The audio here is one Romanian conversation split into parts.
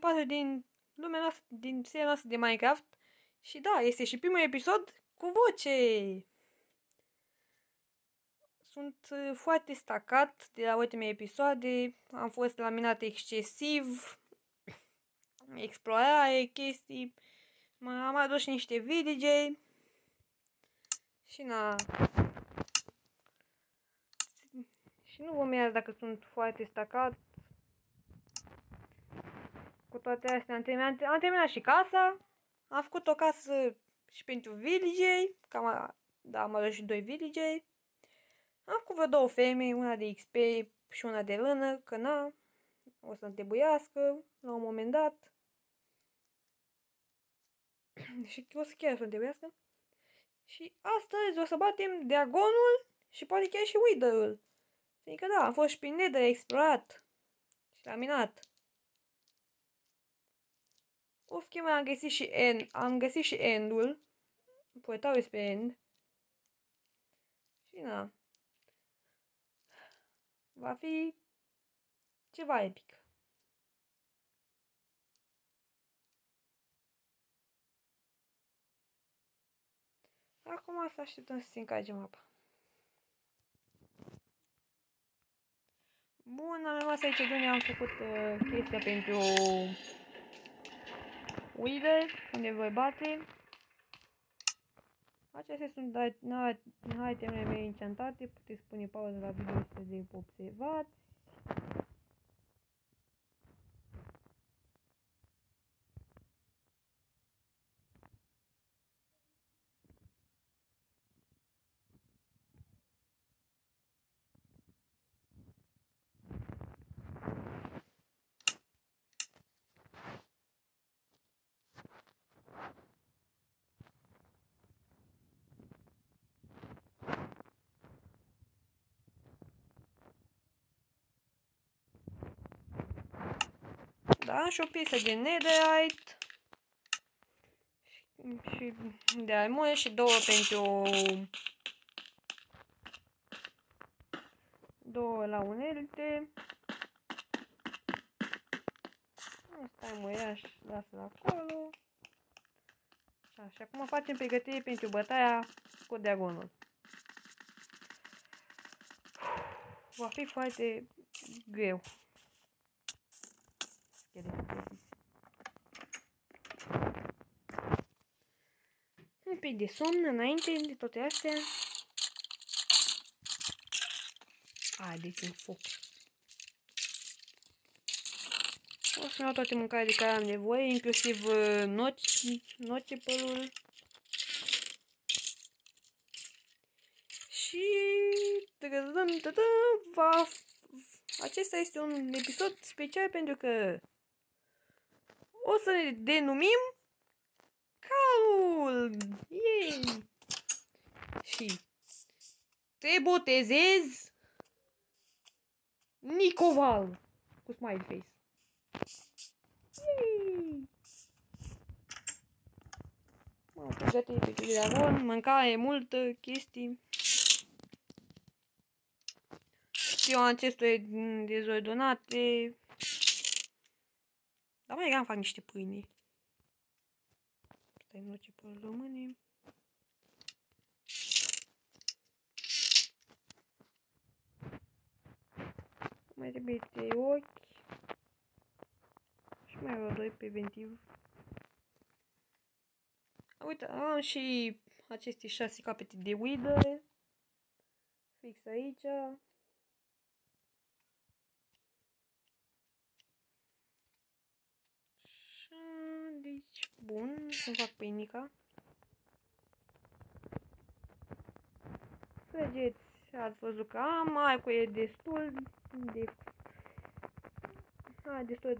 parte din lumea noastră, din seria noastră de Minecraft. Și da, este și primul episod cu voce. Sunt foarte stacat de la ultimele episoade, am fost laminat excesiv, explorare, chestii, am adus și niște VDJ și na. Și nu vă mirați dacă sunt foarte stacat. Cu toate astea am terminat și casa, am făcut o casă și pentru VDJ, am adus și 2 VDJ. Am făcut vreo 2 femei, una de XP și una de lână, că na, o să-mi trebuiască la un moment dat. Și o să chiar să-mi trebuiască. Și astăzi o să batem Dragonul și poate chiar și Wither-ul. Fiindcă da, am fost și prin Nether explorat și laminat. Of, chiar am găsit și End-ul. Portalul spre End. Și na. Va fi ceva epic. Acum să așteptăm să se încarce mapa. Bun, am rămas aici de unde am făcut chestia pentru Wither, unde voi bate. Acestea sunt itemele mele enchantate, puteți pune pauză la video să le observați. Da, și o piesă de netherite. Și de armură și 2 pentru 2 la unelte. Stai măiaș, lasă-l acolo. Așa, și acum facem pregătire pentru bătaia cu dragonul. Va fi foarte greu. Un pic de somn înainte de toate astea. Haideți în foc. O să iau toate mâncarea de care am nevoie, inclusiv notepărul. Și acesta este un episod special pentru că o să ne denumim Calul! Yay! Și te botezez Nicoval cu smile face. Yay! M-am pregătit pe dragon, mâncare multă, chestii. Știu acestea dezordonate. Dar mai eram fac niște pâine. Stai, nu ce pot rămâne. Mai trebuie 3 ochi. Și mai vreau 2 preventiv. Uite, am și aceste 6 capete de Wither. Fix aici. Deci, bun, să-mi fac pâinica. Săgeți, ați văzut că am, arcul e destul de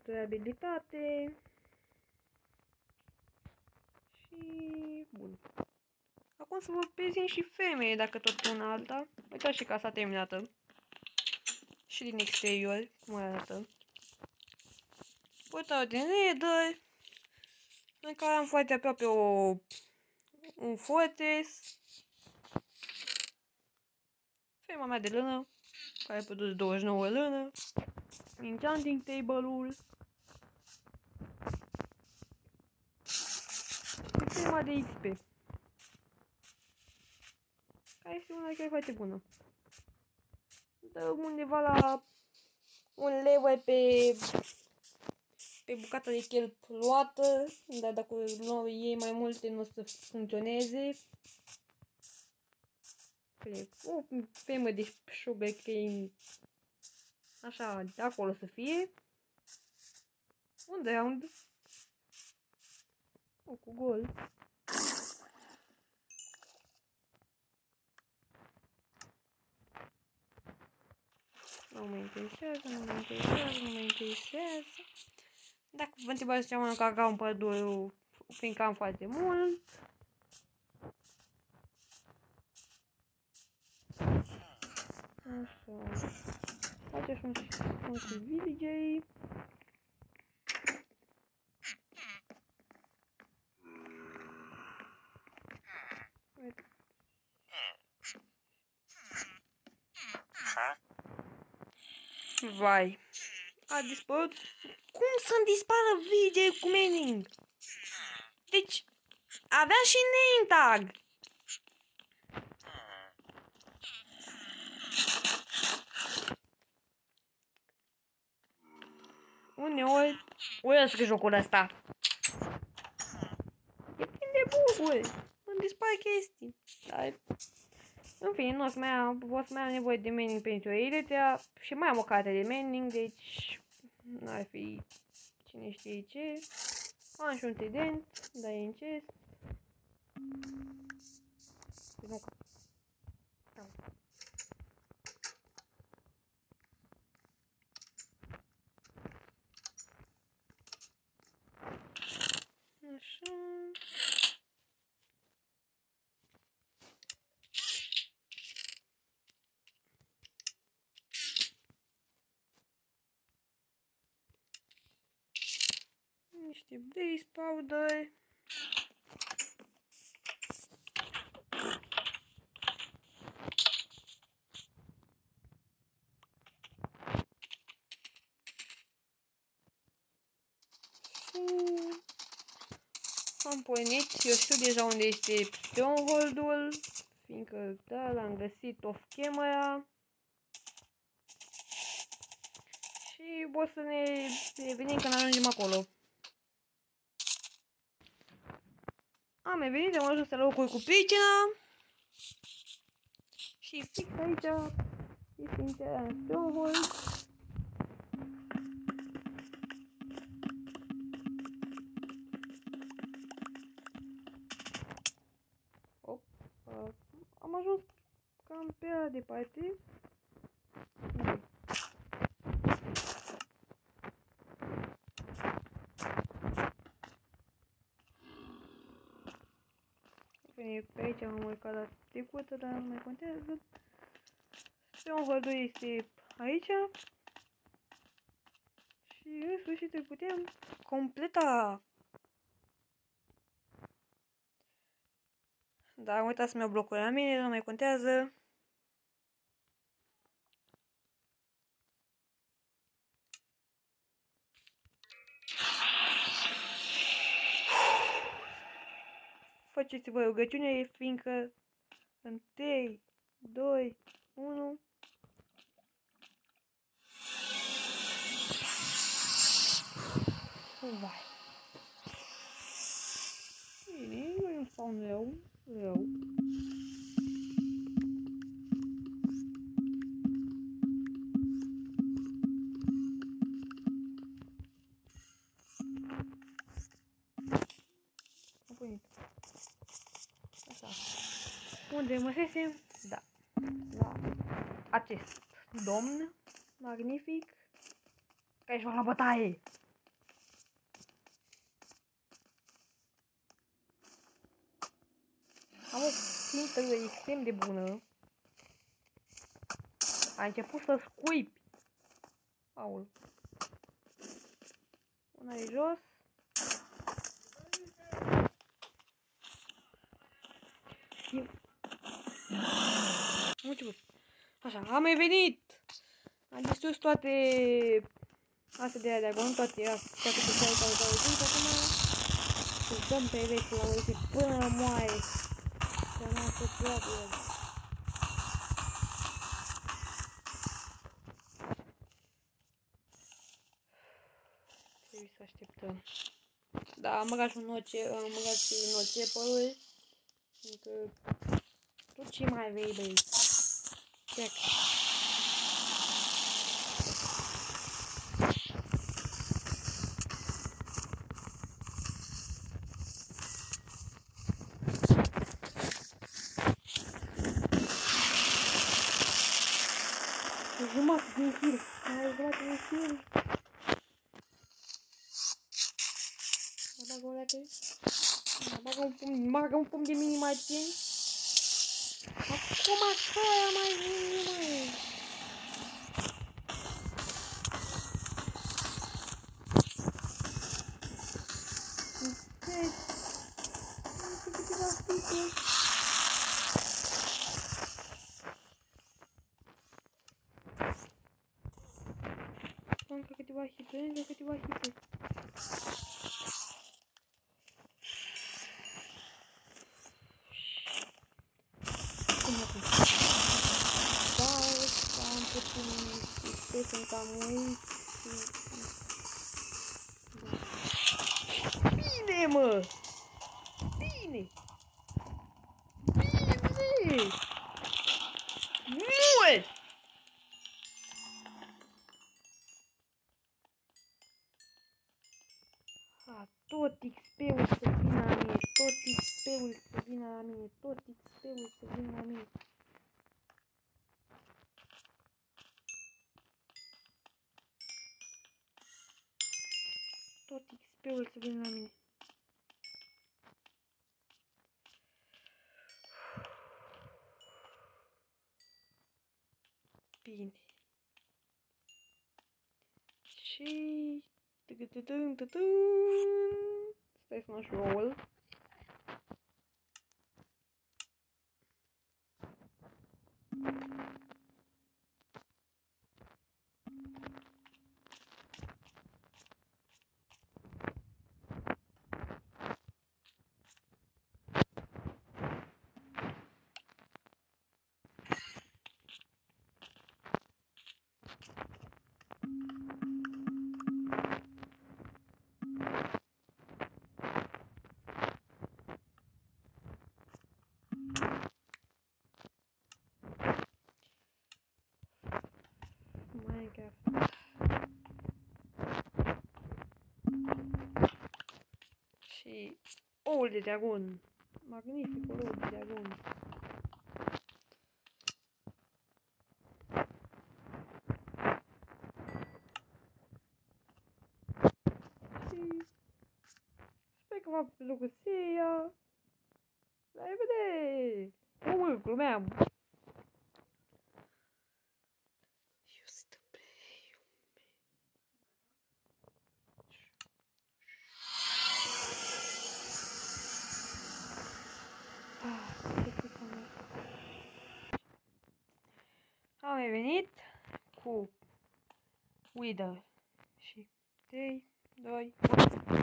durabilitate. Și bun. Acum să vă prezint și femeie, dacă tot una alta. Uitați și casa terminată. Și din exterior, cum arată. Portalul din Nether, în care am foarte aproape un fortress. Ferma mea de lână, care a produs 29 lână. Enchanting table-ul. jumătate de XP. Care este una chiar foarte bună. Dă undeva la un level pe bucata de chelp luată, dar dacă nu iei mai multe nu o să funcționeze. O femă de sugar cane, așa, de acolo să fie. Un round. O, cu gol. Nu mă interesează, nu mă interesează, nu mă interesează. Dacă vă întrebați ce am cacao în pădure, fiindcă am foarte mult. Așa. Facem și villageri. Vai. A dispărut. Cum să-mi dispară villageri cu mining? Deci, avea și name tag. Uneori, urăsc jocul ăsta. E plin de buguri. Îmi dispar chestii. Dar, în fine, o să mai am nevoie de mining pentru Elitrea și mai am o carte de mining, deci n-ar fi cine știe ce. Am și un trident, dar e în chest. Nu. Așa. Niște base powder. Am pornit, eu știu deja unde este Stronghold-ul, fiindcă da, l-am găsit off camera. Și o să ne revenim când ajungem acolo. Am revenit, am ajuns la locul cu pricina. Și fix aici este intrarea în Stronghold. Am ajuns cam pe aia departe. Pe aici am urcat la trecută, dar nu mai contează. Stronghold-ul este aici. Și în sfârșit îl putem completa. Dar am uitat să-mi iau blocul la mine, nu mai contează. Faceți-vă rugăciune, fiindcă în 3, 2, 1... Vai. Bine, nu e un spawn rău. Am punit. Așa. Unde măsesem? Da. La acest domn magnific care își va la bătaie. Am o țintă extrem de bună. A început să scuipi. Aul. Una de jos. Așa, am revenit. Am distrus toate astea de aia de acolo, toate astea cu care s-au dat acum. dăm pe restul la uite până moare. Să nu se placă el. Trebuie să așteptăm. Da, am băgat și nocepărul. Încă tot ce mai vrei, băi. Check. Jumătate din kill. Mai jumătate din kill. Bagă un pumn de mini mai puțin. Acum așa aia mai vine, măi. Încă câteva hituri. Sunt cam uit. Bine, mă! Bine! Mult! Tot XP-ul să vină la mine, tot XP-ul să vină la mine, tot XP-ul să vină la mine. Tot XP-ul să vină la mine. Bine. Și... Stai să mă roll. Și oul de dragon. Magnific oul de dragon. Și sper că v-a plăcut seria. La revedere! Glumeam! Am revenit cu Wither și 3, 2, 1.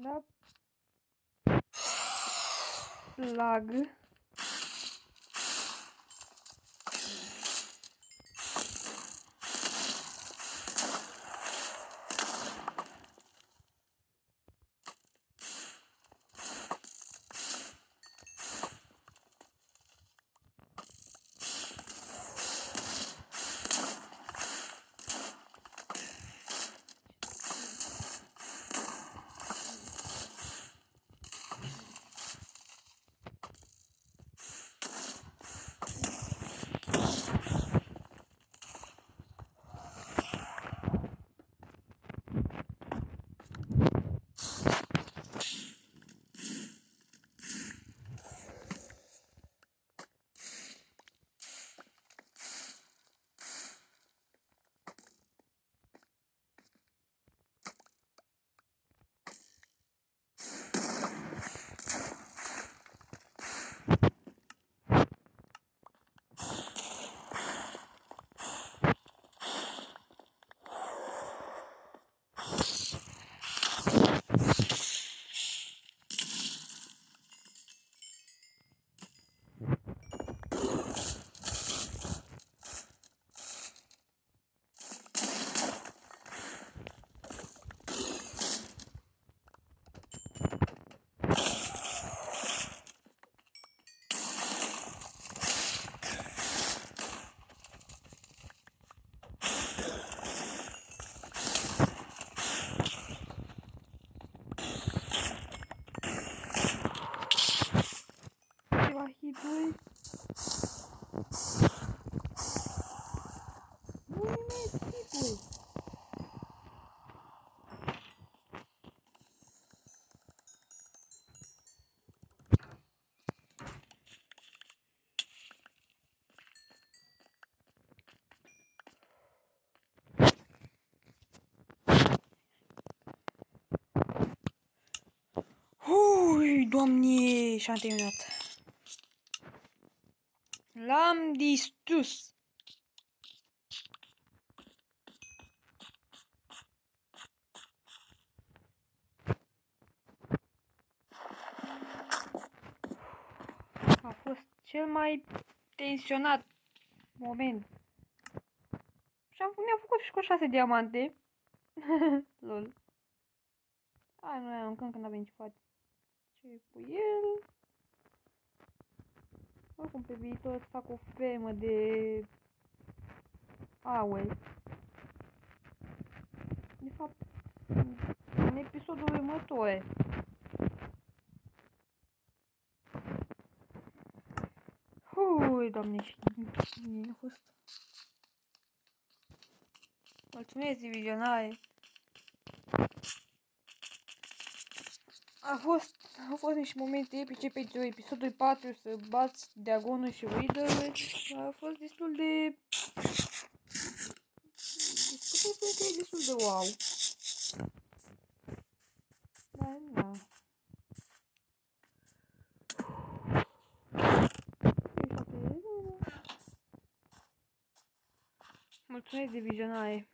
Da. Lag. băi. Nu-i mersi, băi. Ui, Doamne, și-am terminat. L-am distrus. A fost cel mai tensionat moment. Mi-am făcut și cu 6 diamante. Lol. Hai, noi aruncăm când avem ce face. Ce cu el? Oricum pe viitor să fac o fermă de aue. De fapt, în episodul următor. Ui, Doamne, și a fost. Mulțumesc, divizionare. Au fost niște momente epice pentru episodul 4 să bați Dragonul și Wither. A fost destul de... Putem spune că e destul de wow. Dar, na. Mulțumesc, divizionare.